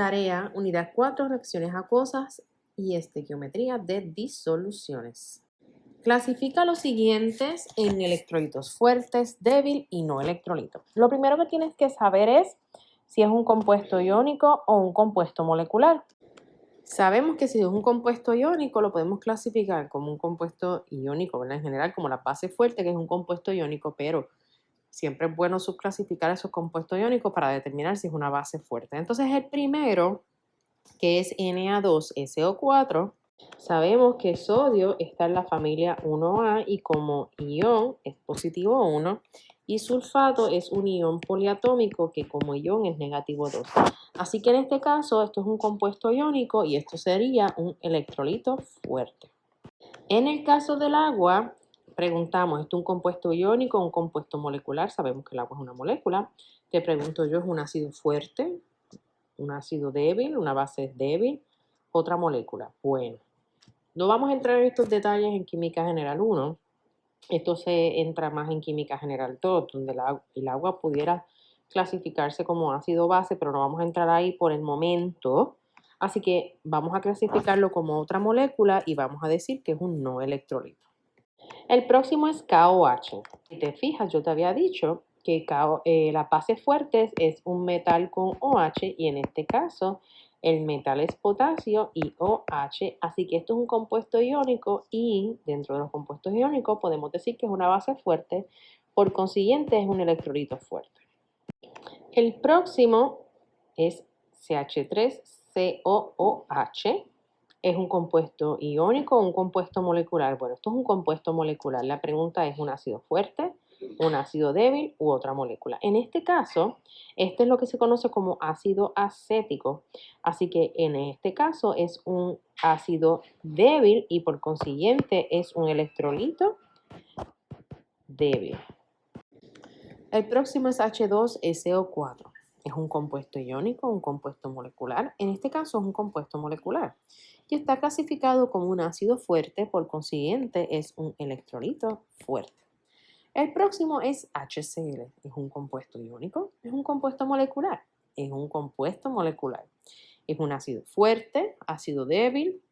Tarea, unidad 4, reacciones acuosas y estequiometría de disoluciones. Clasifica los siguientes en electrolitos fuertes, débil y no electrolito. Lo primero que tienes que saber es si es un compuesto iónico o un compuesto molecular. Sabemos que si es un compuesto iónico lo podemos clasificar como un compuesto iónico, ¿verdad? En general como la base fuerte, que es un compuesto iónico, pero siempre es bueno subclasificar esos compuestos iónicos para determinar si es una base fuerte. Entonces el primero, que es Na2SO4, sabemos que sodio está en la familia 1A y como ion es positivo 1 y sulfato es un ion poliatómico que como ion es negativo 2. Así que en este caso esto es un compuesto iónico y esto sería un electrolito fuerte. En el caso del agua, preguntamos, ¿esto es un compuesto iónico o un compuesto molecular? Sabemos que el agua es una molécula. Te pregunto yo, ¿es un ácido fuerte, un ácido débil, una base débil, otra molécula? Bueno, no vamos a entrar en estos detalles en química general 1. Esto se entra más en química general 2, donde el agua pudiera clasificarse como ácido base, pero no vamos a entrar ahí por el momento. Así que vamos a clasificarlo como otra molécula y vamos a decir que es un no electrolito. El próximo es KOH. Si te fijas, yo te había dicho que las bases fuertes es un metal con OH y en este caso el metal es potasio y OH, así que esto es un compuesto iónico y dentro de los compuestos iónicos podemos decir que es una base fuerte, por consiguiente es un electrolito fuerte. El próximo es CH3COOH. ¿Es un compuesto iónico o un compuesto molecular? Bueno, esto es un compuesto molecular. La pregunta es, ¿un ácido fuerte, un ácido débil u otra molécula? En este caso, este es lo que se conoce como ácido acético. Así que en este caso es un ácido débil y por consiguiente es un electrolito débil. El próximo es H2SO4. ¿Es un compuesto iónico o un compuesto molecular? En este caso es un compuesto molecular y está clasificado como un ácido fuerte, por consiguiente es un electrolito fuerte. El próximo es HCl. ¿Es un compuesto iónico? ¿Es un compuesto molecular? Es un compuesto molecular. Es un ácido fuerte, ácido débil,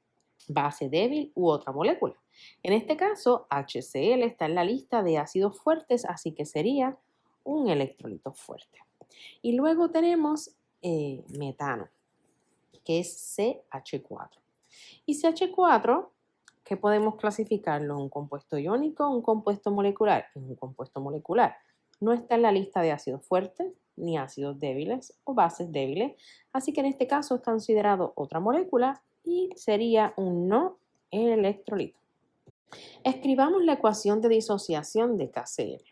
base débil u otra molécula. En este caso, HCl está en la lista de ácidos fuertes, así que sería un electrolito fuerte. Y luego tenemos metano, que es CH4. Y CH4, ¿qué podemos clasificarlo? ¿Un compuesto iónico o un compuesto molecular? Es un compuesto molecular. No está en la lista de ácidos fuertes, ni ácidos débiles o bases débiles, así que en este caso es considerado otra molécula y sería un no electrolito. Escribamos la ecuación de disociación de KCl.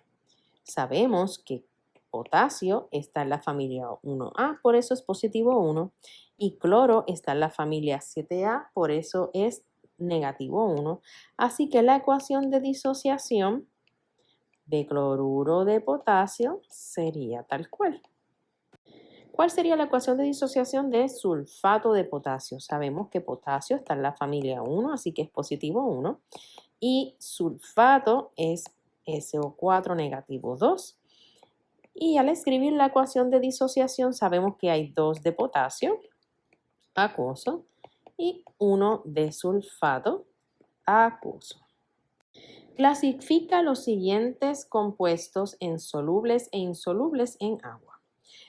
Sabemos que potasio está en la familia 1A, por eso es positivo 1, y cloro está en la familia 7A, por eso es negativo 1. Así que la ecuación de disociación de cloruro de potasio sería tal cual. ¿Cuál sería la ecuación de disociación de sulfato de potasio? Sabemos que potasio está en la familia 1, así que es positivo 1, y sulfato es SO4 negativo 2. Y al escribir la ecuación de disociación sabemos que hay 2 de potasio acuoso y 1 de sulfato acuoso. Clasifica los siguientes compuestos en solubles e insolubles en agua.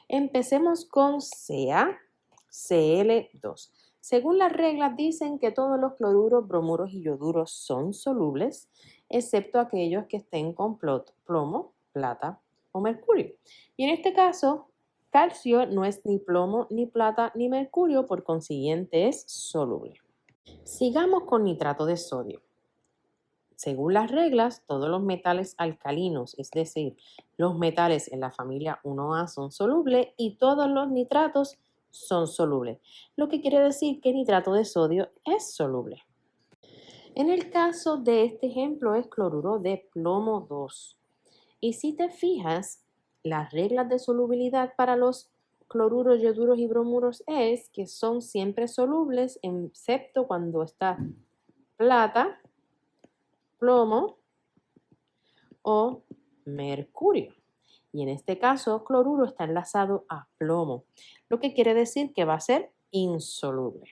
Empecemos con CaCl2. Según las reglas dicen que todos los cloruros, bromuros y yoduros son solubles, excepto aquellos que estén con plomo, plata o mercurio. Y en este caso, calcio no es ni plomo, ni plata, ni mercurio, por consiguiente es soluble. Sigamos con nitrato de sodio. Según las reglas, todos los metales alcalinos, es decir, los metales en la familia 1A son solubles y todos los nitratos son solubles, lo que quiere decir que nitrato de sodio es soluble. En el caso de este ejemplo es cloruro de plomo 2. Y si te fijas, las reglas de solubilidad para los cloruros, yoduros y bromuros es que son siempre solubles, excepto cuando está plata, plomo o mercurio. Y en este caso, cloruro está enlazado a plomo, lo que quiere decir que va a ser insoluble.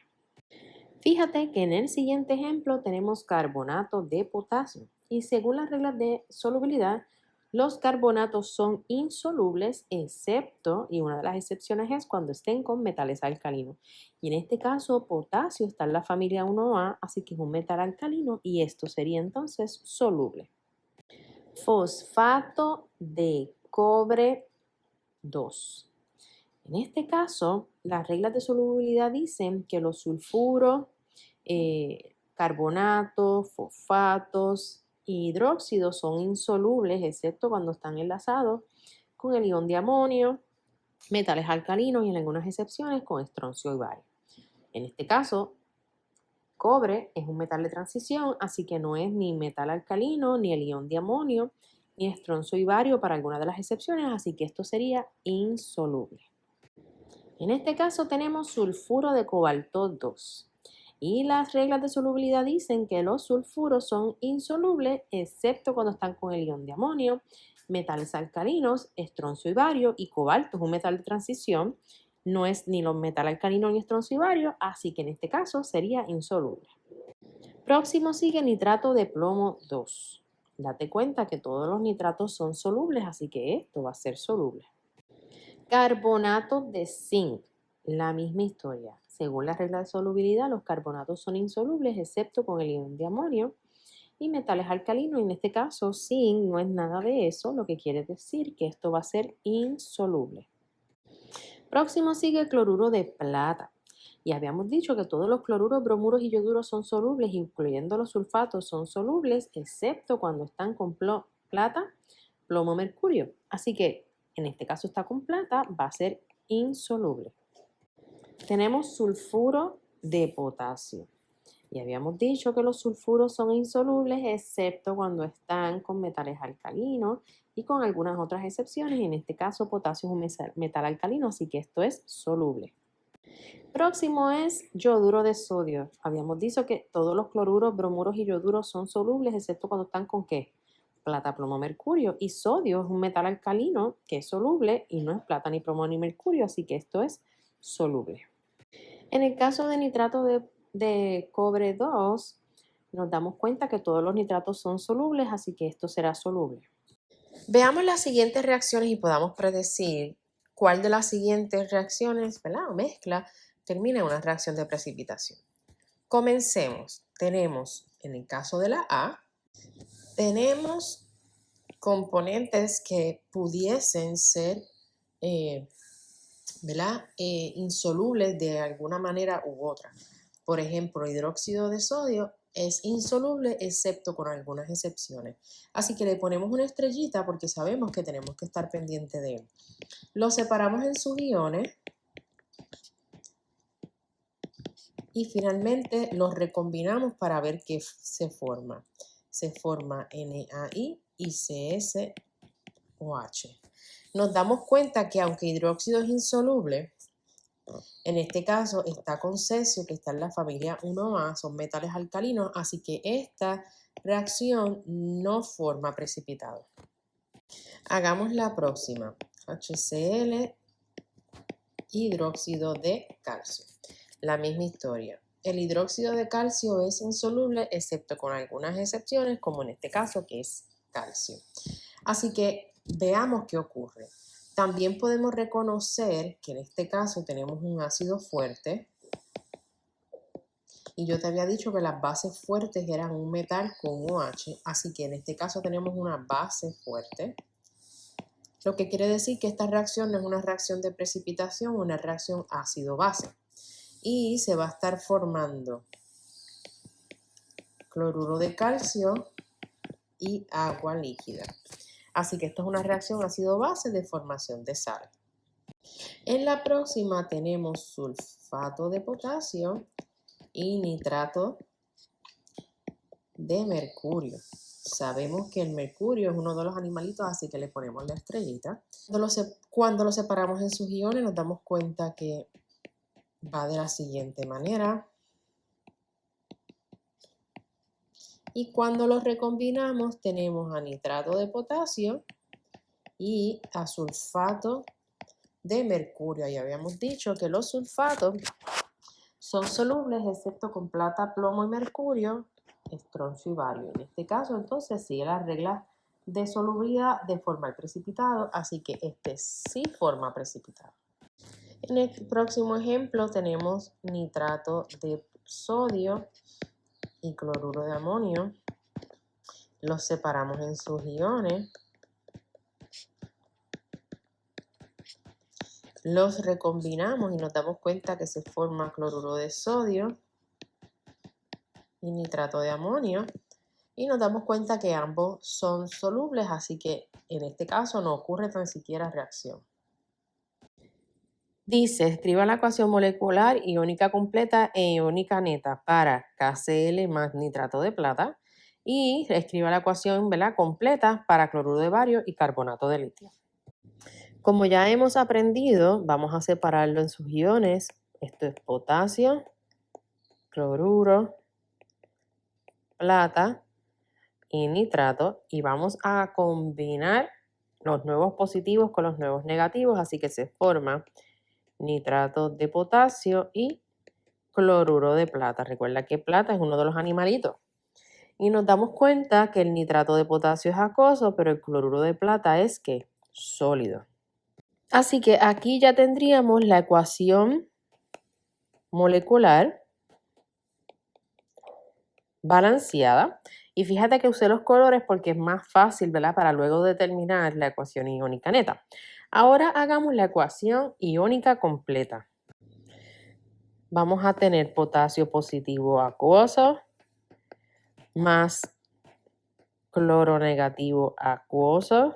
Fíjate que en el siguiente ejemplo tenemos carbonato de potasio y según las reglas de solubilidad, los carbonatos son insolubles excepto, y una de las excepciones es cuando estén con metales alcalinos. Y en este caso, potasio está en la familia 1A, así que es un metal alcalino y esto sería entonces soluble. Fosfato de cobre 2. En este caso, las reglas de solubilidad dicen que los sulfuros, carbonatos, fosfatos y hidróxidos son insolubles, excepto cuando están enlazados con el ion de amonio, metales alcalinos y en algunas excepciones con estroncio y bario. En este caso, cobre es un metal de transición, así que no es ni metal alcalino, ni el ion de amonio, ni estroncio y bario para algunas de las excepciones, así que esto sería insoluble. En este caso tenemos sulfuro de cobalto 2 y las reglas de solubilidad dicen que los sulfuros son insolubles excepto cuando están con el ion de amonio, metales alcalinos, estroncio y bario y cobalto es un metal de transición, no es ni los metales alcalinos ni estroncio y bario, así que en este caso sería insoluble. Próximo sigue nitrato de plomo 2. Date cuenta que todos los nitratos son solubles, así que esto va a ser soluble. Carbonato de zinc, la misma historia. Según la regla de solubilidad, los carbonatos son insolubles excepto con el ion de amonio y metales alcalinos. En este caso, zinc no es nada de eso, lo que quiere decir que esto va a ser insoluble. Próximo sigue el cloruro de plata. Y habíamos dicho que todos los cloruros, bromuros y yoduros son solubles, incluyendo los sulfatos, son solubles, excepto cuando están con plata, plomo, mercurio. Así que en este caso está con plata, va a ser insoluble. Tenemos sulfuro de potasio. Y habíamos dicho que los sulfuros son insolubles, excepto cuando están con metales alcalinos y con algunas otras excepciones. En este caso, potasio es un metal alcalino, así que esto es soluble. Próximo es yoduro de sodio. Habíamos dicho que todos los cloruros, bromuros y yoduros son solubles, excepto cuando están con ¿qué? Plata, plomo, mercurio. Y sodio es un metal alcalino que es soluble y no es plata, ni plomo, ni mercurio, así que esto es soluble. En el caso de nitrato de cobre 2, nos damos cuenta que todos los nitratos son solubles, así que esto será soluble. Veamos las siguientes reacciones y podamos predecir cuál de las siguientes reacciones, ¿verdad? O mezcla, termina en una reacción de precipitación. Comencemos. Tenemos, en el caso de la A, tenemos componentes que pudiesen ser, insolubles de alguna manera u otra. Por ejemplo, hidróxido de sodio es insoluble excepto con algunas excepciones. Así que le ponemos una estrellita porque sabemos que tenemos que estar pendiente de él. Lo separamos en sus iones y finalmente los recombinamos para ver qué se forma. Se forma NaI y CSOH. Nos damos cuenta que aunque hidróxido es insoluble, en este caso está con cesio, que está en la familia 1A, son metales alcalinos, así que esta reacción no forma precipitado. Hagamos la próxima. HCl, hidróxido de calcio. La misma historia. El hidróxido de calcio es insoluble, excepto con algunas excepciones, como en este caso, que es calcio. Así que veamos qué ocurre. También podemos reconocer que en este caso tenemos un ácido fuerte y yo te había dicho que las bases fuertes eran un metal con OH, así que en este caso tenemos una base fuerte, lo que quiere decir que esta reacción no es una reacción de precipitación, una reacción ácido-base y se va a estar formando cloruro de calcio y agua líquida. Así que esto es una reacción ácido-base de formación de sal. En la próxima tenemos sulfato de potasio y nitrato de mercurio. Sabemos que el mercurio es uno de los animalitos, así que le ponemos la estrellita. Cuando lo separamos en sus iones nos damos cuenta que va de la siguiente manera. Y cuando los recombinamos tenemos a nitrato de potasio y a sulfato de mercurio. Ya habíamos dicho que los sulfatos son solubles excepto con plata, plomo y mercurio, estroncio y bario. En este caso, entonces, sigue las reglas de solubilidad de formar precipitado, así que este sí forma precipitado. En el próximo ejemplo tenemos nitrato de sodio y cloruro de amonio. Los separamos en sus iones. Los recombinamos y nos damos cuenta que se forma cloruro de sodio y nitrato de amonio. Y nos damos cuenta que ambos son solubles, así que en este caso no ocurre tan siquiera reacción. Dice, escriba la ecuación molecular iónica completa e iónica neta para KCl más nitrato de plata y escriba la ecuación, ¿verdad?, completa para cloruro de bario y carbonato de litio. Como ya hemos aprendido, vamos a separarlo en sus iones. Esto es potasio, cloruro, plata y nitrato y vamos a combinar los nuevos positivos con los nuevos negativos, así que se forma nitrato de potasio y cloruro de plata. Recuerda que plata es uno de los animalitos. Y nos damos cuenta que el nitrato de potasio es acuoso, pero el cloruro de plata es ¿qué? Sólido. Así que aquí ya tendríamos la ecuación molecular balanceada. Y fíjate que usé los colores porque es más fácil, ¿verdad?, para luego determinar la ecuación iónica neta. Ahora hagamos la ecuación iónica completa. Vamos a tener potasio positivo acuoso más cloro negativo acuoso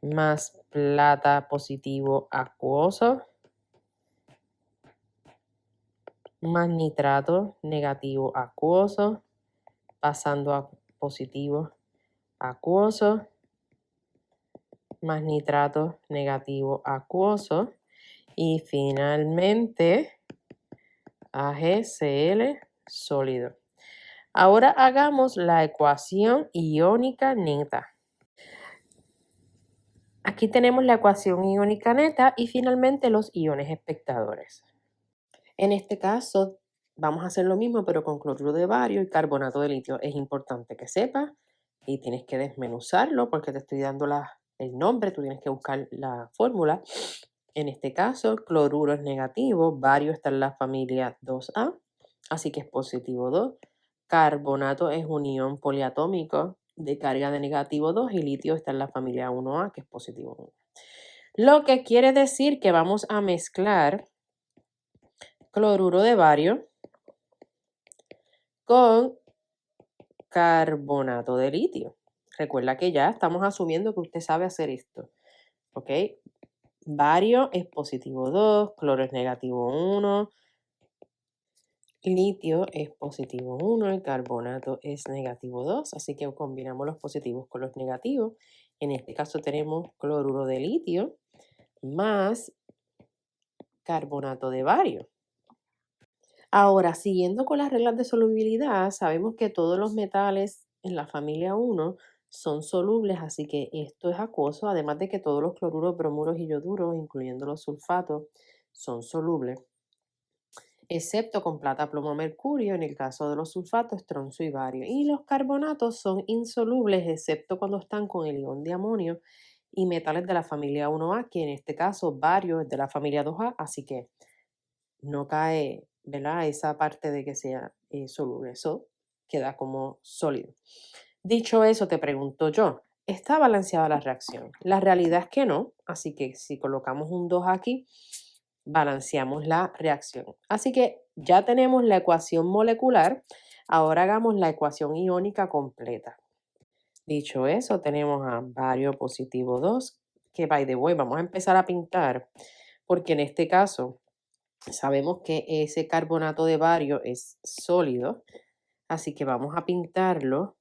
más plata positivo acuoso más nitrato negativo acuoso pasando a positivo acuoso más nitrato negativo acuoso y finalmente AgCl sólido. Ahora hagamos la ecuación iónica neta. Aquí tenemos la ecuación iónica neta y finalmente los iones espectadores. En este caso vamos a hacer lo mismo pero con cloruro de bario y carbonato de litio. Es importante que sepas y tienes que desmenuzarlo porque te estoy dando el nombre, tú tienes que buscar la fórmula. En este caso, cloruro es negativo, bario está en la familia 2A, así que es positivo 2. Carbonato es un ion poliatómico de carga de negativo 2 y litio está en la familia 1A, que es positivo 1. Lo que quiere decir que vamos a mezclar cloruro de bario con carbonato de litio. Recuerda que ya estamos asumiendo que usted sabe hacer esto, ¿ok? Bario es positivo 2, cloro es negativo 1, litio es positivo 1 y carbonato es negativo 2, así que combinamos los positivos con los negativos. En este caso tenemos cloruro de litio más carbonato de bario. Ahora, siguiendo con las reglas de solubilidad, sabemos que todos los metales en la familia 1 son solubles, así que esto es acuoso, además de que todos los cloruros, bromuros y ioduros, incluyendo los sulfatos, son solubles, excepto con plata, plomo, mercurio, en el caso de los sulfatos, estroncio y bario. Y los carbonatos son insolubles, excepto cuando están con el ion de amonio y metales de la familia 1A, que en este caso bario es de la familia 2A, así que no cae, ¿verdad?, esa parte de que sea soluble. Eso queda como sólido. Dicho eso, te pregunto yo, ¿está balanceada la reacción? La realidad es que no, así que si colocamos un 2 aquí, balanceamos la reacción. Así que ya tenemos la ecuación molecular, ahora hagamos la ecuación iónica completa. Dicho eso, tenemos a bario positivo 2, que by the way, vamos a empezar a pintar, porque en este caso sabemos que ese carbonato de bario es sólido, así que vamos a pintarlo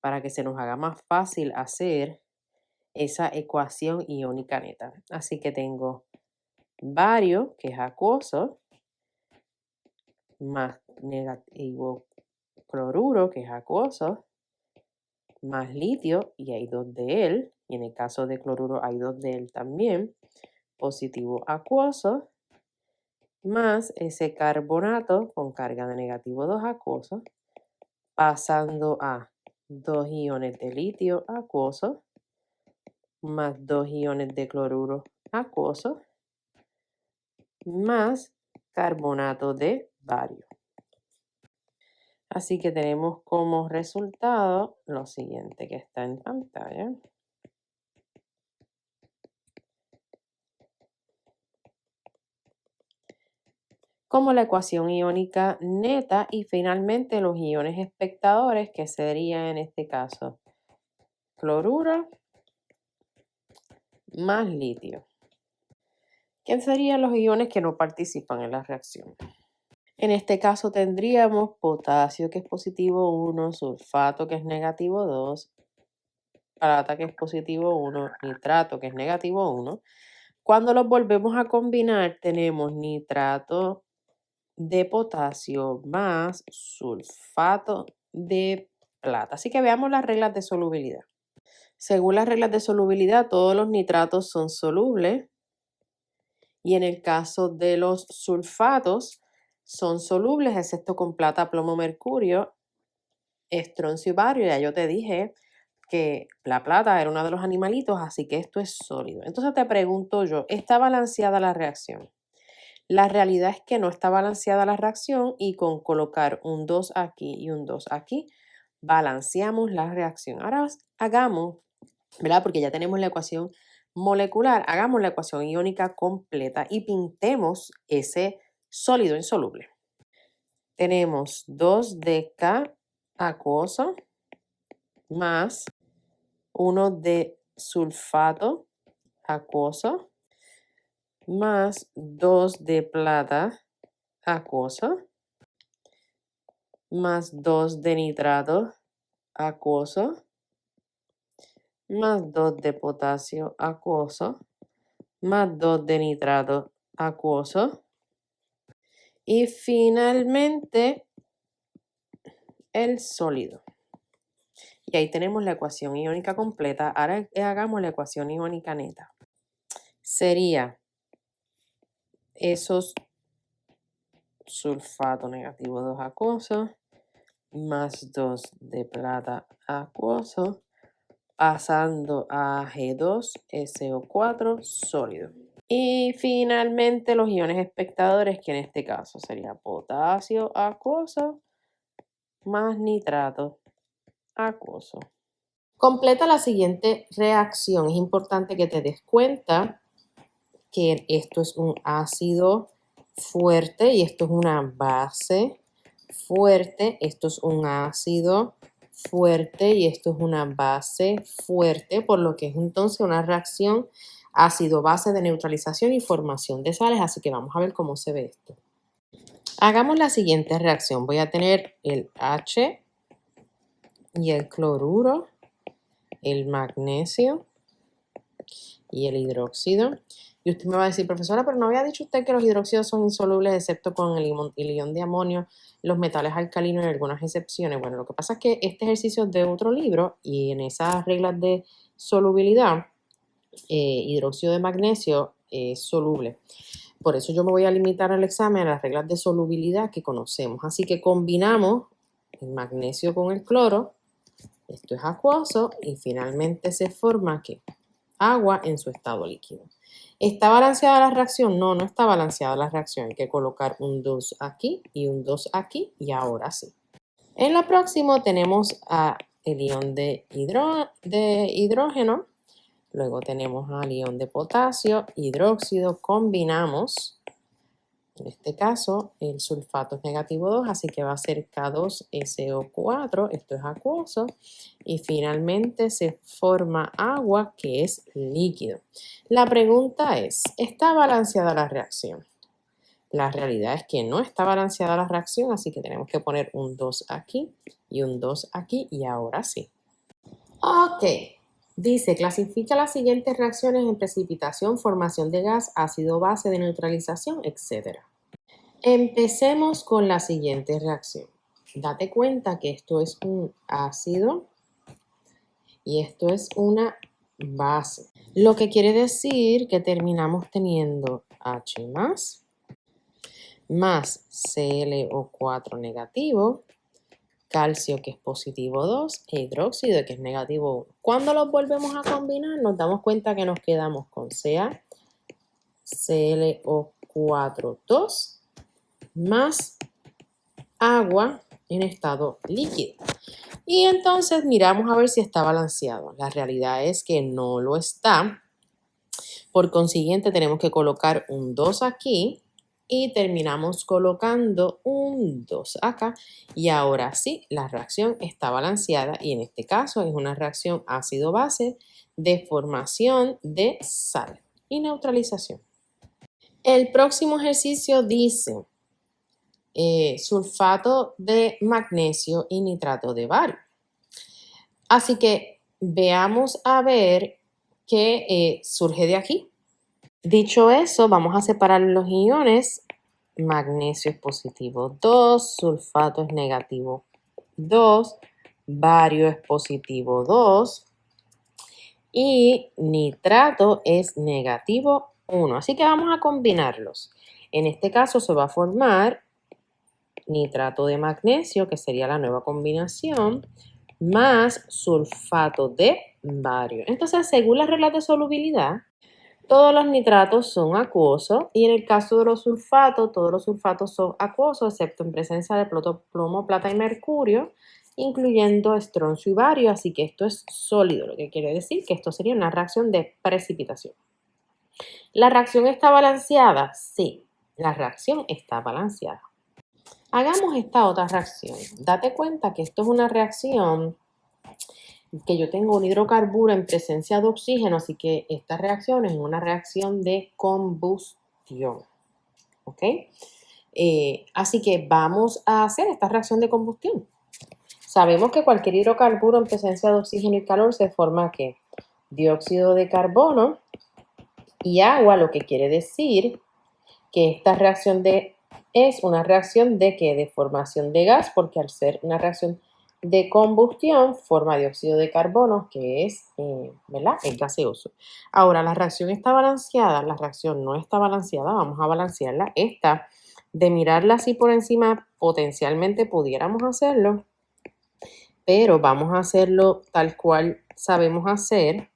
para que se nos haga más fácil hacer esa ecuación iónica neta. Así que tengo bario, que es acuoso, más negativo cloruro, que es acuoso, más litio, y hay dos de él, y en el caso de cloruro hay 2 de él también, positivo acuoso, más ese carbonato con carga de negativo 2 acuoso, pasando a 2 iones de litio acuoso, más 2 iones de cloruro acuoso, más carbonato de bario. Así que tenemos como resultado lo siguiente que está en pantalla. Como la ecuación iónica neta y finalmente los iones espectadores, que serían en este caso cloruro más litio. ¿Quién serían los iones que no participan en la reacción? En este caso tendríamos potasio, que es positivo 1, sulfato, que es negativo 2, plata, que es positivo 1, nitrato, que es negativo 1. Cuando los volvemos a combinar, tenemos nitrato de potasio más sulfato de plata. Así que veamos las reglas de solubilidad. Según las reglas de solubilidad, todos los nitratos son solubles y en el caso de los sulfatos son solubles, excepto con plata, plomo, mercurio, estroncio y bario. Ya yo te dije que la plata era uno de los animalitos, así que esto es sólido. Entonces te pregunto yo, ¿está balanceada la reacción? La realidad es que no está balanceada la reacción y con colocar un 2 aquí y un 2 aquí, balanceamos la reacción. Ahora hagamos, ¿verdad? Porque ya tenemos la ecuación molecular, hagamos la ecuación iónica completa y pintemos ese sólido insoluble. Tenemos 2DK acuoso más 1 de sulfato acuoso más 2 de plata acuoso más 2 de nitrato acuoso más 2 de potasio acuoso más 2 de nitrato acuoso y finalmente el sólido. Y ahí tenemos la ecuación iónica completa. Ahora hagamos la ecuación iónica neta. Sería esos sulfato negativo 2 acuoso más 2 de plata acuoso pasando a G2SO4 sólido. Y finalmente los iones espectadores, que en este caso sería potasio acuoso más nitrato acuoso. Completa la siguiente reacción. Es importante que te des cuenta que esto es un ácido fuerte y esto es una base fuerte. Esto es un ácido fuerte y esto es una base fuerte, por lo que es entonces una reacción ácido-base de neutralización y formación de sales. Así que vamos a ver cómo se ve esto. Hagamos la siguiente reacción. Voy a tener el H y el cloruro, el magnesio y el hidróxido. Y usted me va a decir, profesora, pero no había dicho usted que los hidróxidos son insolubles excepto con el ion de amonio, los metales alcalinos y algunas excepciones. Bueno, lo que pasa es que este ejercicio es de otro libro y en esas reglas de solubilidad, hidróxido de magnesio es soluble. Por eso yo me voy a limitar al examen a las reglas de solubilidad que conocemos. Así que combinamos el magnesio con el cloro. Esto es acuoso y finalmente se forma ¿qué? Agua en su estado líquido. ¿Está balanceada la reacción? No, no está balanceada la reacción. Hay que colocar un 2 aquí y un 2 aquí y ahora sí. En lo próximo tenemos el ion de hidrógeno. Luego tenemos al ion de potasio, hidróxido, combinamos. En este caso, el sulfato es negativo 2, así que va a ser K2SO4, esto es acuoso, y finalmente se forma agua que es líquido. La pregunta es, ¿está balanceada la reacción? La realidad es que no está balanceada la reacción, así que tenemos que poner un 2 aquí y un 2 aquí, y ahora sí. Ok. Dice, clasifica las siguientes reacciones en precipitación, formación de gas, ácido base de neutralización, etc. Empecemos con la siguiente reacción. Date cuenta que esto es un ácido y esto es una base. Lo que quiere decir que terminamos teniendo H más ClO4 negativo, calcio que es positivo 2 e hidróxido que es negativo 1. Cuando los volvemos a combinar nos damos cuenta que nos quedamos con ClO4 2 más agua en estado líquido. Y entonces miramos a ver si está balanceado. La realidad es que no lo está. Por consiguiente tenemos que colocar un 2 aquí y terminamos colocando un 2 acá. Y ahora sí, la reacción está balanceada y en este caso es una reacción ácido-base de formación de sal y neutralización. El próximo ejercicio dice sulfato de magnesio y nitrato de bario. Así que veamos a ver qué surge de aquí. Dicho eso, vamos a separar los iones. Magnesio es positivo 2, sulfato es negativo 2, bario es positivo 2 y nitrato es negativo 1. Así que vamos a combinarlos. En este caso se va a formar nitrato de magnesio, que sería la nueva combinación, más sulfato de bario. Entonces, según las reglas de solubilidad, todos los nitratos son acuosos y en el caso de los sulfatos, todos los sulfatos son acuosos, excepto en presencia de plomo, plata y mercurio, incluyendo estroncio y bario, así que esto es sólido, lo que quiere decir que esto sería una reacción de precipitación. ¿La reacción está balanceada? Sí, la reacción está balanceada. Hagamos esta otra reacción. Date cuenta que esto es una reacción que yo tengo un hidrocarburo en presencia de oxígeno, así que esta reacción es una reacción de combustión. ¿Ok? Así que vamos a hacer esta reacción de combustión. Sabemos que cualquier hidrocarburo en presencia de oxígeno y calor se forma ¿qué? Dióxido de carbono y agua, lo que quiere decir que esta reacción es una reacción de ¿qué? De formación de gas, porque al ser una reacción de combustión forma dióxido de carbono, que es, ¿verdad? Es gaseoso. Ahora, ¿la reacción está balanceada? La reacción no está balanceada, vamos a balancearla. Esta, de mirarla así por encima, potencialmente pudiéramos hacerlo, pero vamos a hacerlo tal cual sabemos hacer.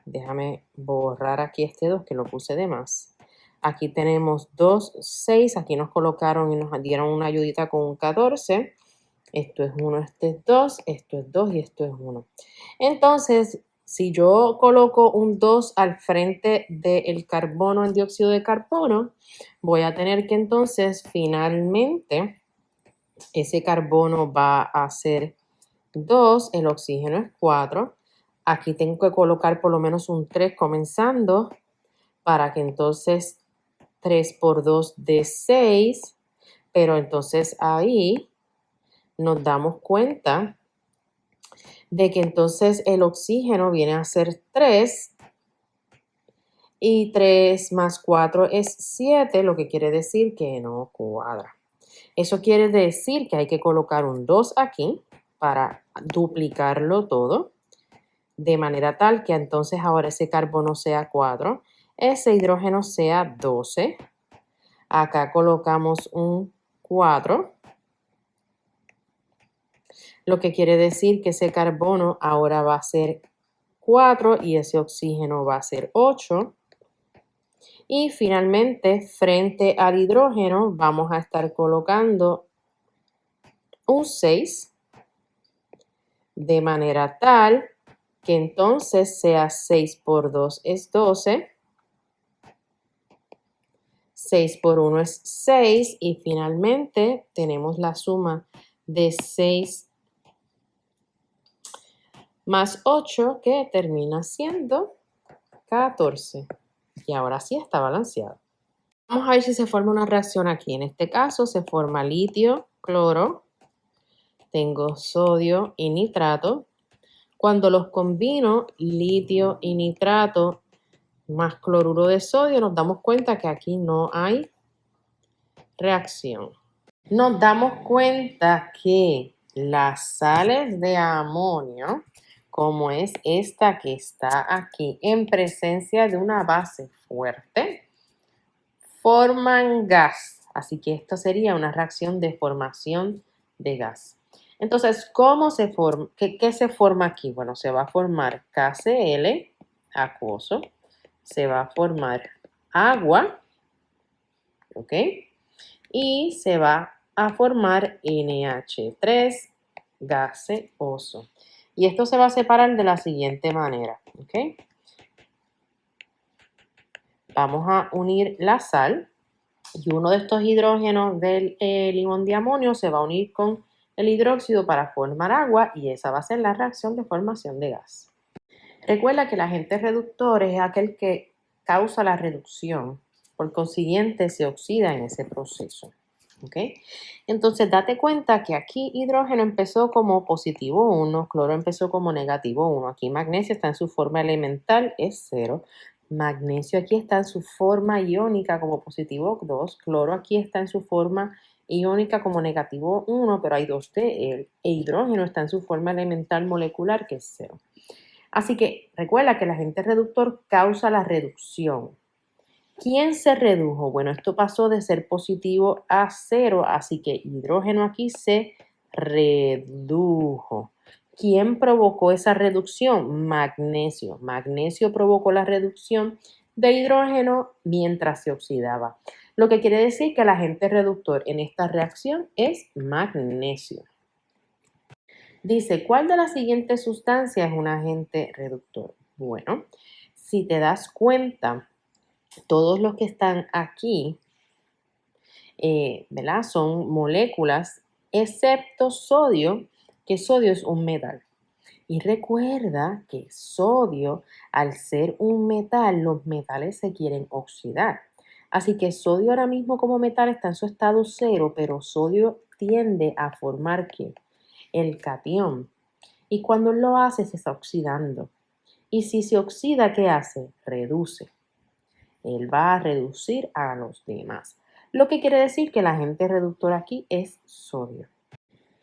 Déjame borrar aquí este 2 que lo puse de más. Aquí tenemos 2, 6. Aquí nos colocaron y nos dieron una ayudita con un 14. Esto es 1, este es 2, esto es 2 y esto es 1. Entonces, si yo coloco un 2 al frente del carbono en dióxido de carbono, voy a tener que entonces finalmente ese carbono va a ser 2, el oxígeno es 4. Aquí tengo que colocar por lo menos un 3 comenzando para que entonces 3 por 2 dé 6. Pero entonces ahí nos damos cuenta de que entonces el oxígeno viene a ser 3 y 3 más 4 es 7, lo que quiere decir que no cuadra. Eso quiere decir que hay que colocar un 2 aquí para duplicarlo todo, de manera tal que entonces ahora ese carbono sea 4, ese hidrógeno sea 12. Acá colocamos un 4, lo que quiere decir que ese carbono ahora va a ser 4 y ese oxígeno va a ser 8. Y finalmente, frente al hidrógeno, vamos a estar colocando un 6, de manera tal que entonces sea 6 por 2 es 12, 6 por 1 es 6 y finalmente tenemos la suma de 6 más 8 que termina siendo 14. Y ahora sí está balanceado. Vamos a ver si se forma una reacción aquí. En este caso se forma litio, cloro, tengo sodio y nitrato. Cuando los combino, litio y nitrato más cloruro de sodio, nos damos cuenta que aquí no hay reacción. Nos damos cuenta que las sales de amonio como es esta que está aquí, en presencia de una base fuerte, forman gas. Así que esto sería una reacción de formación de gas. Entonces, ¿cómo se forma? ¿Qué se forma aquí? Bueno, se va a formar KCl acuoso, se va a formar agua, ¿ok? Y se va a formar NH3 gaseoso. Y esto se va a separar de la siguiente manera, ¿ok? Vamos a unir la sal y uno de estos hidrógenos del limón de amonio se va a unir con el hidróxido para formar agua y esa va a ser la reacción de formación de gas. Recuerda que el agente reductor es aquel que causa la reducción, por consiguiente se oxida en ese proceso. ¿Ok? Entonces date cuenta que aquí hidrógeno empezó como positivo 1, cloro empezó como negativo 1, aquí magnesio está en su forma elemental, es 0, magnesio aquí está en su forma iónica como positivo 2, cloro aquí está en su forma iónica como negativo 1, pero hay 2 de él, e hidrógeno está en su forma elemental molecular que es 0. Así que recuerda que el agente reductor causa la reducción. ¿Quién se redujo? Bueno, esto pasó de ser positivo a 0, así que hidrógeno aquí se redujo. ¿Quién provocó esa reducción? Magnesio. Magnesio provocó la reducción de hidrógeno mientras se oxidaba. Lo que quiere decir que el agente reductor en esta reacción es magnesio. Dice, ¿cuál de las siguientes sustancias es un agente reductor? Bueno, si te das cuenta, todos los que están aquí, ¿verdad? Son moléculas, excepto sodio, que sodio es un metal. Y recuerda que sodio, al ser un metal, los metales se quieren oxidar. Así que sodio ahora mismo como metal está en su estado 0, pero sodio tiende a formar ¿qué? El catión. Y cuando lo hace, se está oxidando. Y si se oxida, ¿qué hace? Reduce. Él va a reducir a los demás. Lo que quiere decir que el agente reductor aquí es sodio.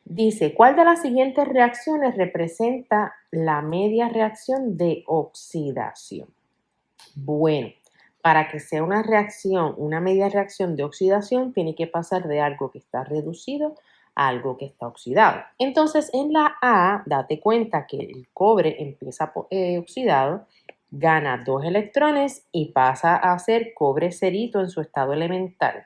Dice, ¿cuál de las siguientes reacciones representa la media reacción de oxidación? Bueno, para que sea una reacción, una media reacción de oxidación, tiene que pasar de algo que está reducido a algo que está oxidado. Entonces, en la A, date cuenta que el cobre empieza oxidado, gana 2 electrones y pasa a ser cobre cerito en su estado elemental.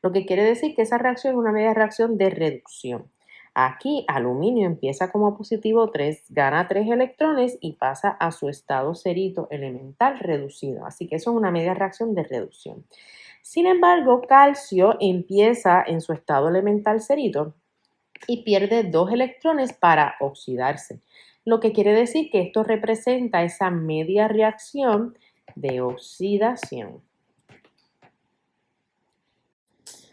Lo que quiere decir que esa reacción es una media reacción de reducción. Aquí aluminio empieza como positivo 3, gana 3 electrones y pasa a su estado cerito elemental reducido. Así que eso es una media reacción de reducción. Sin embargo, calcio empieza en su estado elemental cerito y pierde 2 electrones para oxidarse. Lo que quiere decir que esto representa esa media reacción de oxidación.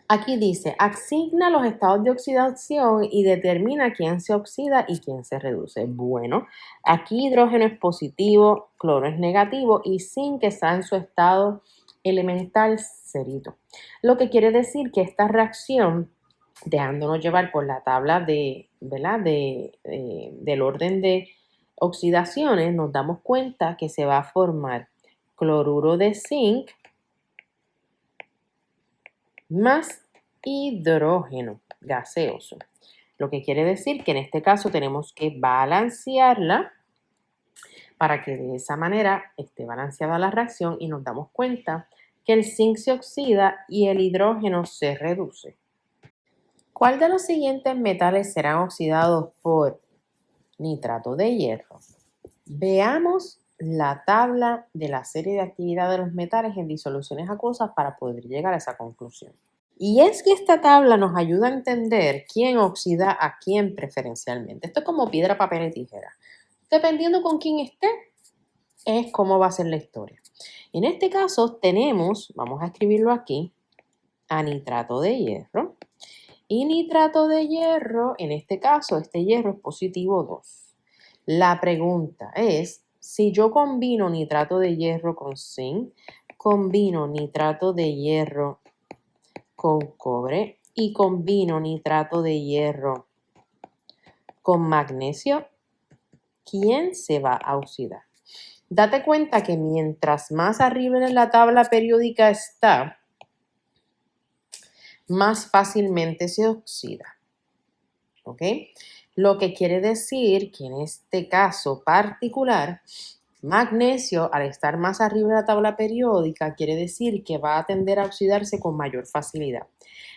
Aquí dice, asigna los estados de oxidación y determina quién se oxida y quién se reduce. Bueno, aquí hidrógeno es positivo, cloro es negativo y zinc está en su estado elemental cerito. Lo que quiere decir que esta reacción, dejándonos llevar por la tabla ¿verdad? Del orden de oxidaciones, nos damos cuenta que se va a formar cloruro de zinc más hidrógeno gaseoso. Lo que quiere decir que en este caso tenemos que balancearla para que de esa manera esté balanceada la reacción y nos damos cuenta que el zinc se oxida y el hidrógeno se reduce. ¿Cuál de los siguientes metales serán oxidados por nitrato de hierro? Veamos la tabla de la serie de actividad de los metales en disoluciones acuosas para poder llegar a esa conclusión. Y es que esta tabla nos ayuda a entender quién oxida a quién preferencialmente. Esto es como piedra, papel y tijera. Dependiendo con quién esté, es cómo va a ser la historia. En este caso tenemos, vamos a escribirlo aquí, a nitrato de hierro. Y nitrato de hierro, en este caso, este hierro es positivo 2. La pregunta es, si yo combino nitrato de hierro con zinc, combino nitrato de hierro con cobre y combino nitrato de hierro con magnesio, ¿quién se va a oxidar? Date cuenta que mientras más arriba en la tabla periódica está, más fácilmente se oxida. ¿Ok? Lo que quiere decir que en este caso particular, magnesio, al estar más arriba de la tabla periódica, quiere decir que va a tender a oxidarse con mayor facilidad.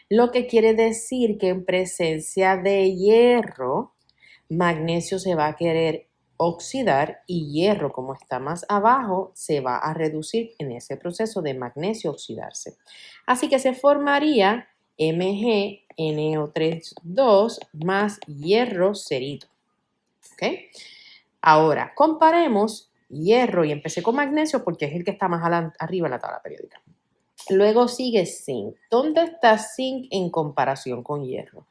Lo que quiere decir que en presencia de hierro, magnesio se va a querer oxidar y hierro, como está más abajo, se va a reducir en ese proceso de magnesio oxidarse. Así que se formaría MgNO3 más hierro cerito. ¿Ok? Ahora, comparemos hierro y empecé con magnesio porque es el que está más arriba en la tabla periódica. Luego sigue zinc. ¿Dónde está zinc en comparación con hierro?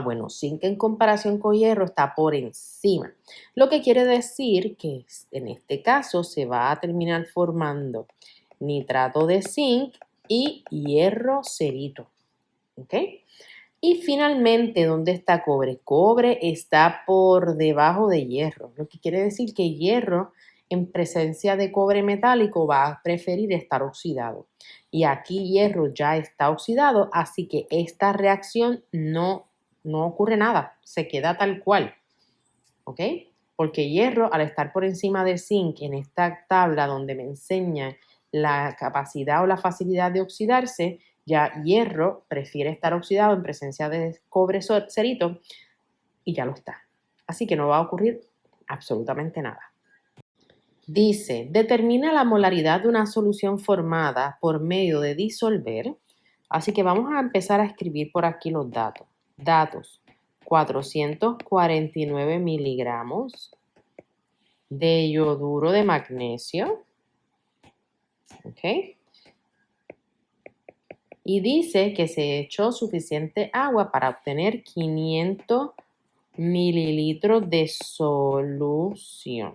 Bueno, zinc en comparación con hierro está por encima. Lo que quiere decir que en este caso se va a terminar formando nitrato de zinc y hierro cerito. ¿Ok? Y finalmente, ¿dónde está cobre? Cobre está por debajo de hierro, lo que quiere decir que hierro en presencia de cobre metálico va a preferir estar oxidado. Y aquí hierro ya está oxidado, así que esta reacción no ocurre nada, se queda tal cual. ¿Ok? Porque hierro, al estar por encima de zinc en esta tabla donde me enseña la capacidad o la facilidad de oxidarse, ya hierro prefiere estar oxidado en presencia de cobre cerito y ya lo está. Así que no va a ocurrir absolutamente nada. Dice, determina la molaridad de una solución formada por medio de disolver. Así que vamos a empezar a escribir por aquí los datos. Datos, 449 miligramos de yoduro de magnesio. ¿Ok? Y dice que se echó suficiente agua para obtener 500 mililitros de solución.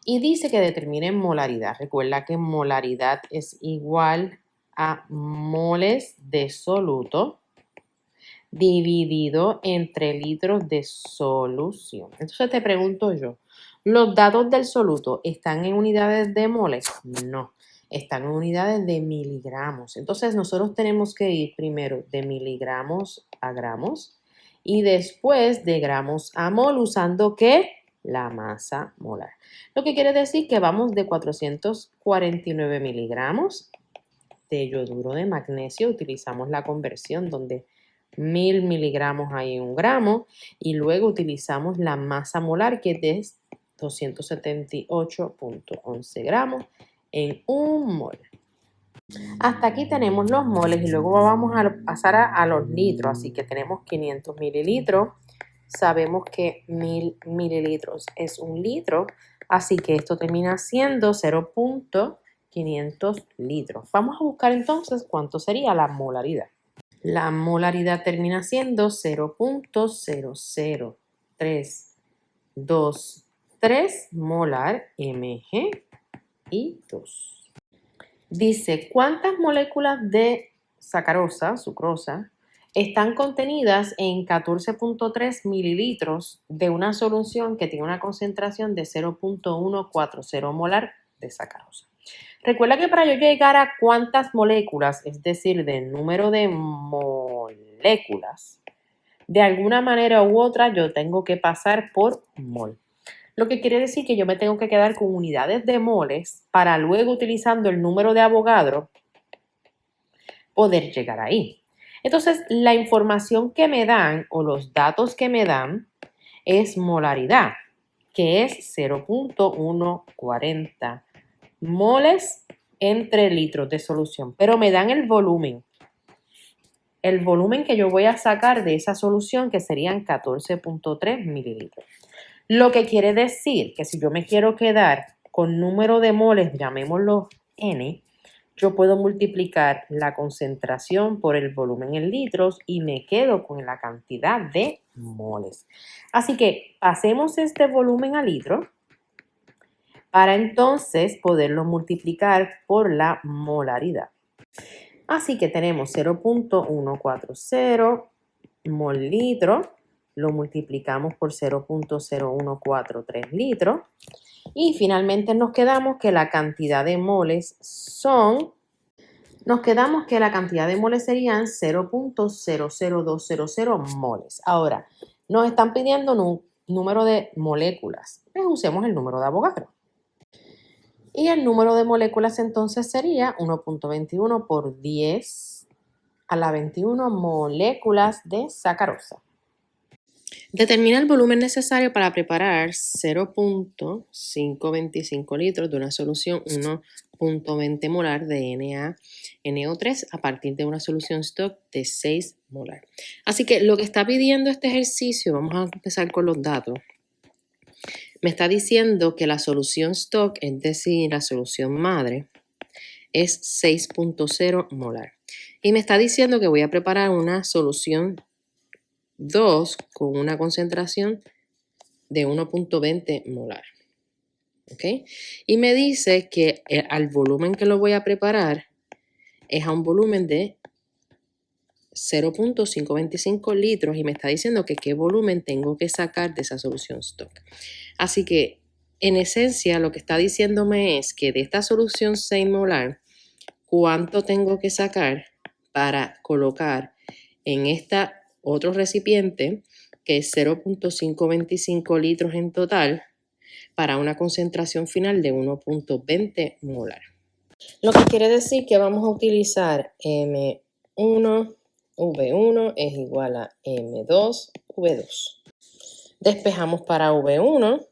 Y dice que determinen molaridad. Recuerda que molaridad es igual a moles de soluto dividido entre litros de solución. Entonces te pregunto yo, ¿los datos del soluto están en unidades de moles? No, están en unidades de miligramos. Entonces nosotros tenemos que ir primero de miligramos a gramos y después de gramos a mol usando ¿qué? La masa molar. Lo que quiere decir que vamos de 449 miligramos de yoduro de magnesio. Utilizamos la conversión donde 1000 miligramos hay en 1 gramo y luego utilizamos la masa molar que es de 278.11 gramos en 1 mol. Hasta aquí tenemos los moles y luego vamos a pasar a los litros, así que tenemos 500 mililitros. Sabemos que 1000 mililitros es 1 litro, así que esto termina siendo 0.500 litros. Vamos a buscar entonces cuánto sería la molaridad. La molaridad termina siendo 0.00323 molar Mg y 2. Dice, ¿cuántas moléculas de sacarosa, sucrosa, están contenidas en 14.3 mililitros de una solución que tiene una concentración de 0.140 molar de sacarosa? Recuerda que para yo llegar a cuántas moléculas, es decir, del número de moléculas, de alguna manera u otra yo tengo que pasar por mol. Lo que quiere decir que yo me tengo que quedar con unidades de moles para luego, utilizando el número de Avogadro, poder llegar ahí. Entonces, la información que me dan o los datos que me dan es molaridad, que es 0.140 moles entre litros de solución, pero me dan el volumen que yo voy a sacar de esa solución, que serían 14.3 mililitros. Lo que quiere decir que si yo me quiero quedar con número de moles, llamémoslo N, yo puedo multiplicar la concentración por el volumen en litros y me quedo con la cantidad de moles. Así que pasemos este volumen a litro para entonces poderlo multiplicar por la molaridad. Así que tenemos 0.140 mol litro lo multiplicamos por 0.0143 litros y finalmente nos quedamos que la cantidad de moles serían 0.00200 moles. Ahora, nos están pidiendo un número de moléculas. Pues usemos el número de Avogadro. Y el número de moléculas entonces sería 1.21 por 10 a la 21 moléculas de sacarosa. Determina el volumen necesario para preparar 0.525 litros de una solución 1.20 molar de NaNO3 a partir de una solución stock de 6 molar. Así que lo que está pidiendo este ejercicio, vamos a empezar con los datos. Me está diciendo que la solución stock, es decir, la solución madre, es 6.0 molar. Y me está diciendo que voy a preparar una solución 2 con una concentración de 1.20 molar. ¿Ok? Y me dice que al volumen que lo voy a preparar es a un volumen de 0.525 litros y me está diciendo que qué volumen tengo que sacar de esa solución stock. Así que en esencia lo que está diciéndome es que de esta solución 6 molar, ¿cuánto tengo que sacar para colocar en esta otro recipiente que es 0.525 litros en total para una concentración final de 1.20 molar? Lo que quiere decir que vamos a utilizar M1 V1 es igual a M2 V2. Despejamos para V1.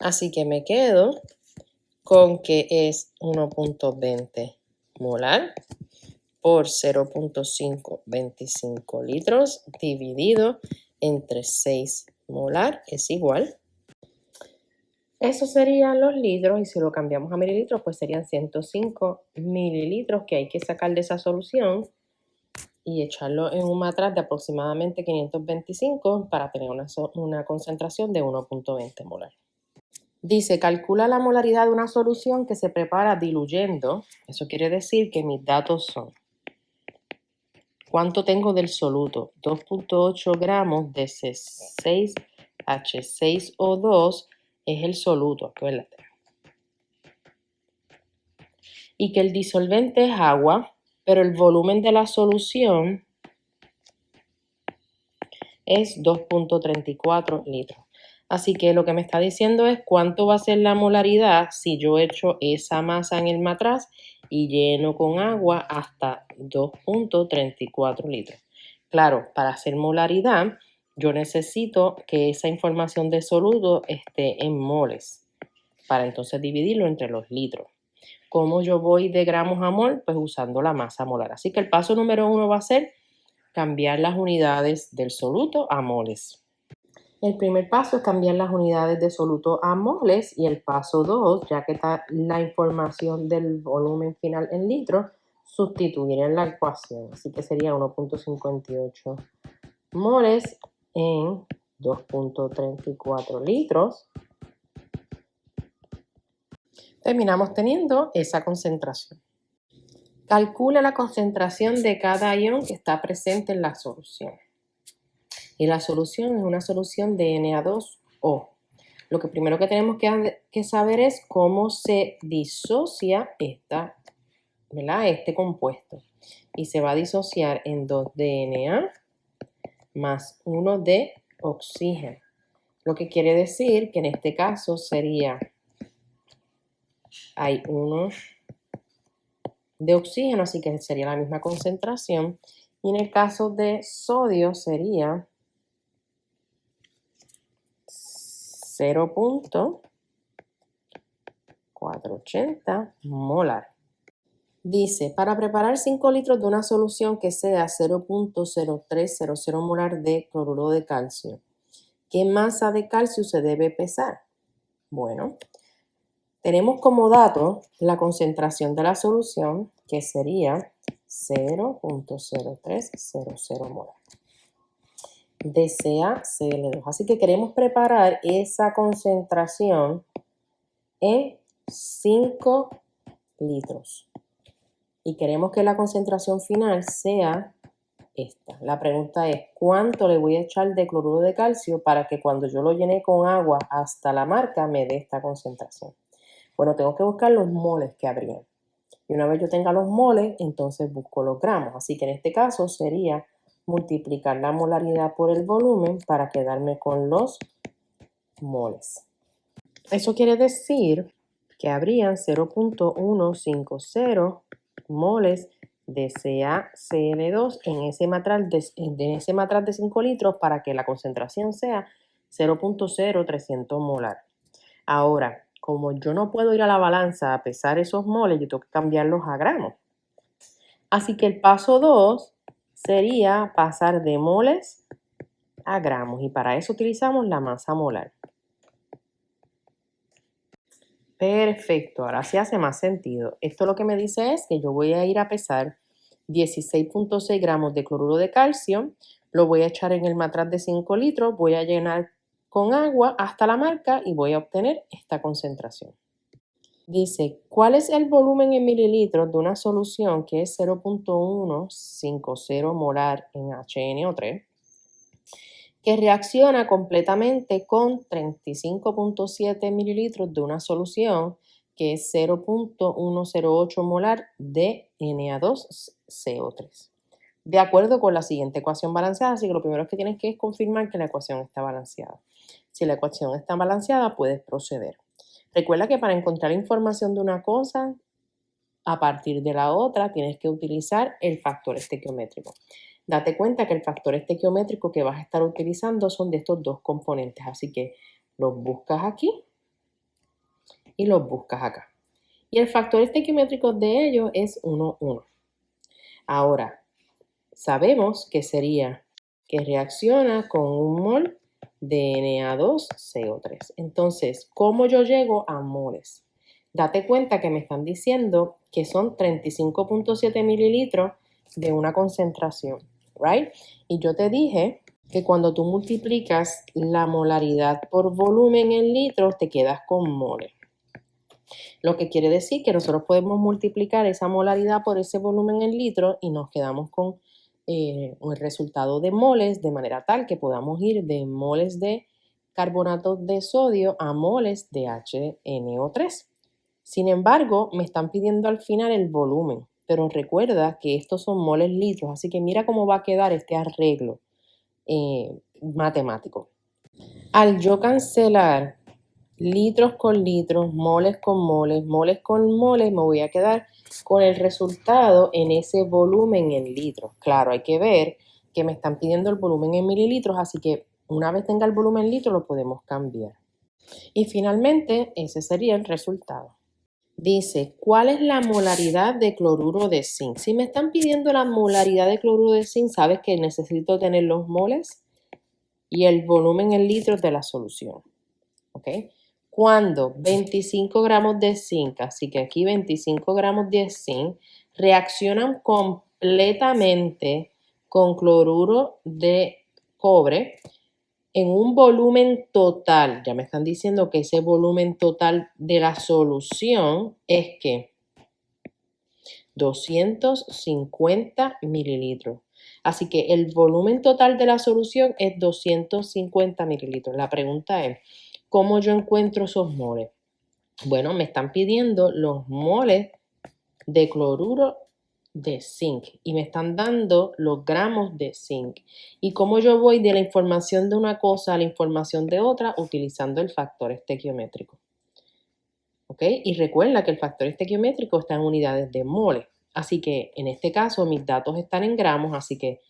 Así que me quedo con que es 1.20 molar por 0.525 litros dividido entre 6 molar es igual. Eso serían los litros y si lo cambiamos a mililitros pues serían 105 mililitros que hay que sacar de esa solución y echarlo en un matraz de aproximadamente 525 para tener una concentración de 1.20 molar. Dice, calcula la molaridad de una solución que se prepara diluyendo. Eso quiere decir que mis datos son, ¿cuánto tengo del soluto? 2.8 gramos de C6H6O2 es el soluto, acuérdate. Y que el disolvente es agua, pero el volumen de la solución es 2.34 litros. Así que lo que me está diciendo es cuánto va a ser la molaridad si yo echo esa masa en el matraz y lleno con agua hasta 2.34 litros. Claro, para hacer molaridad yo necesito que esa información de soluto esté en moles para entonces dividirlo entre los litros. ¿Cómo yo voy de gramos a mol? Pues usando la masa molar. Así que el paso número 1 va a ser cambiar las unidades del soluto a moles. El primer paso es cambiar las unidades de soluto a moles y el paso 2, ya que está la información del volumen final en litros, sustituir en la ecuación. Así que sería 1.58 moles en 2.34 litros. Terminamos teniendo esa concentración. Calcula la concentración de cada ion que está presente en la solución. Y la solución es una solución de Na2O. Lo que primero que tenemos que saber es cómo se disocia este compuesto. Y se va a disociar en 2 de Na más 1 de oxígeno. Lo que quiere decir que en este caso hay 1 de oxígeno, así que sería la misma concentración. Y en el caso de sodio sería 0.480 molar. Dice, para preparar 5 litros de una solución que sea 0.0300 molar de cloruro de calcio, ¿qué masa de calcio se debe pesar? Bueno, tenemos como dato la concentración de la solución, que sería 0.0300 molar de CaCl2. Así que queremos preparar esa concentración en 5 litros. Y queremos que la concentración final sea esta. La pregunta es, ¿cuánto le voy a echar de cloruro de calcio para que cuando yo lo llene con agua hasta la marca me dé esta concentración? Bueno, tengo que buscar los moles que habrían. Y una vez yo tenga los moles, entonces busco los gramos. Así que en este caso sería multiplicar la molaridad por el volumen para quedarme con los moles. Eso quiere decir que habrían 0.150 moles de CaCl2 en ese matraz de 5 litros para que la concentración sea 0.0300 molar. Ahora, como yo no puedo ir a la balanza a pesar esos moles, yo tengo que cambiarlos a gramos. Así que el paso 2 sería pasar de moles a gramos y para eso utilizamos la masa molar. Perfecto, ahora sí hace más sentido. Esto lo que me dice es que yo voy a ir a pesar 16.6 gramos de cloruro de calcio, lo voy a echar en el matraz de 5 litros, voy a llenar con agua hasta la marca y voy a obtener esta concentración. Dice, ¿cuál es el volumen en mililitros de una solución que es 0.150 molar en HNO3? Que reacciona completamente con 35.7 mililitros de una solución que es 0.108 molar de Na2CO3. De acuerdo con la siguiente ecuación balanceada, así que lo primero que tienes que es confirmar que la ecuación está balanceada. Si la ecuación está balanceada, puedes proceder. Recuerda que para encontrar información de una cosa a partir de la otra, tienes que utilizar el factor estequiométrico. Date cuenta que el factor estequiométrico que vas a estar utilizando son de estos dos componentes, así que los buscas aquí y los buscas acá. Y el factor estequiométrico de ellos es 1, 1. Ahora, sabemos que sería que reacciona con un mol de Na2CO3. Entonces, ¿cómo yo llego a moles? Date cuenta que me están diciendo que son 35.7 mililitros de una concentración, ¿right? Y yo te dije que cuando tú multiplicas la molaridad por volumen en litros, te quedas con moles. Lo que quiere decir que nosotros podemos multiplicar esa molaridad por ese volumen en litros y nos quedamos con el resultado de moles de manera tal que podamos ir de moles de carbonato de sodio a moles de HNO3. Sin embargo, me están pidiendo al final el volumen, pero recuerda que estos son moles litros, así que mira cómo va a quedar este arreglo matemático. Al yo cancelar litros con litros, moles con moles, moles con moles, me voy a quedar con el resultado en ese volumen en litros. Claro, hay que ver que me están pidiendo el volumen en mililitros, así que una vez tenga el volumen en litros lo podemos cambiar. Y finalmente, ese sería el resultado. Dice, ¿cuál es la molaridad de cloruro de zinc? Si me están pidiendo la molaridad de cloruro de zinc, sabes que necesito tener los moles y el volumen en litros de la solución. ¿Ok? Cuando 25 gramos de zinc, así que aquí 25 gramos de zinc, reaccionan completamente con cloruro de cobre en un volumen total. Ya me están diciendo que ese volumen total de la solución es que 250 mililitros. Así que el volumen total de la solución es 250 mililitros. La pregunta es, ¿cómo yo encuentro esos moles? Bueno, me están pidiendo los moles de cloruro de zinc y me están dando los gramos de zinc. ¿Y cómo yo voy de la información de una cosa a la información de otra? Utilizando el factor estequiométrico. ¿Ok? Y recuerda que el factor estequiométrico está en unidades de moles. Así que en este caso mis datos están en gramos, así que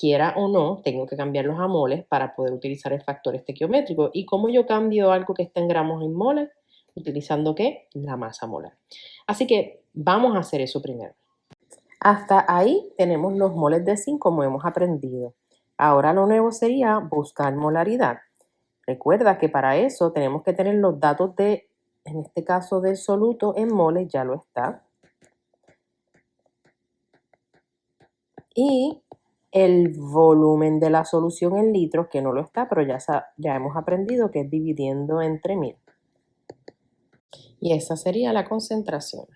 quiera o no, tengo que cambiarlos a moles para poder utilizar el factor estequiométrico. ¿Y cómo yo cambio algo que está en gramos en moles? Utilizando ¿qué? La masa molar. Así que vamos a hacer eso primero. Hasta ahí tenemos los moles de zinc como hemos aprendido. Ahora lo nuevo sería buscar molaridad. Recuerda que para eso tenemos que tener los datos de, en este caso del soluto en moles, ya lo está. Y el volumen de la solución en litros, que no lo está, pero ya hemos aprendido que es dividiendo entre 1000. Y esa sería la concentración.